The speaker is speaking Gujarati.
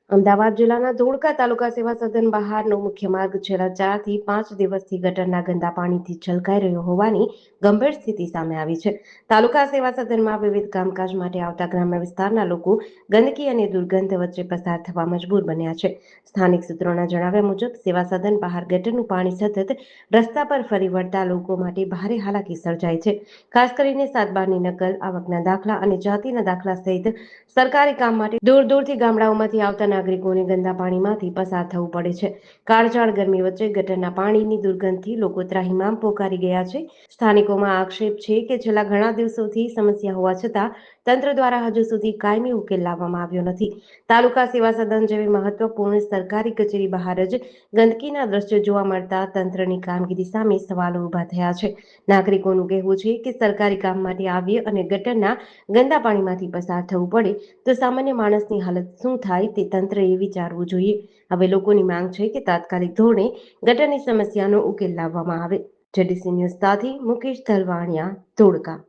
અમદાવાદ જિલ્લાના ધોળકા તાલુકા સેવા સદન બહારનો મુખ્ય માર્ગ છેલ્લા 4 થી 5 દિવસથી ગટરના ગંદા પાણીથી છલકાઈ રહ્યો હોવાની ગંભીર સ્થિતિ સામે આવી છે. તાલુકા સેવા સદનમાં વિવિધ કામકાજ માટે આવતા ગ્રામ્ય વિસ્તારના લોકો ગંદકી અને દુર્ગંધ વચ્ચે પસાર થવા મજબૂર બન્યા છે. સ્થાનિક સૂત્રોના જણાવ્યા મુજબ સેવા સદન બહાર ગટરનું પાણી સતત રસ્તા પર ફરી વળતા લોકો માટે ભારે હાલાકી સર્જાય છે. ખાસ કરીને 7/12ની નકલ, આવકના દાખલા અને જાતિના દાખલા સહિત સરકારી કામ માટે દૂર દૂરથી ગામડાઓમાંથી આવતા નાગરિકોને ગંદા પાણીમાંથી પસાર થવું પડે છે. કાળઝાળ ગરમી વચ્ચે ગટરના પાણીની દુર્ગંધથી લોકો ત્રાહિમામ પોકારી ગયા છે. સ્થાનિકોમાં આક્ષેપ છે કે છેલ્લા ઘણા દિવસોથી સમસ્યા હોવા છતાં તંત્ર દ્વારા હજુ સુધી કાયમી ઉકેલ લાવવામાં આવ્યો નથી. તાલુકા સેવા સદન જેવી મહત્વપૂર્ણ સરકારી કચેરી બહાર જ ગંદકીના દ્રશ્યો જોવા મળતા તંત્રની કામગીરી સામે સવાલો ઊભા થયા છે. નાગરિકોનું કહેવું છે કે સરકારી કામ માટે આવીએ અને ગટરના ગંદા પાણીમાંથી પસાર થવું પડે તો સામાન્ય માણસની હાલત શું થાય તે તંત્રએ વિચારવું જોઈએ. હવે લોકોની માંગ છે કે તાત્કાલિક ધોરણે ગટરની સમસ્યાનો ઉકેલ લાવવામાં આવે. જેડીસી ન્યૂઝ સાથે મુકેશ ધલવાણિયા, ધોળકા.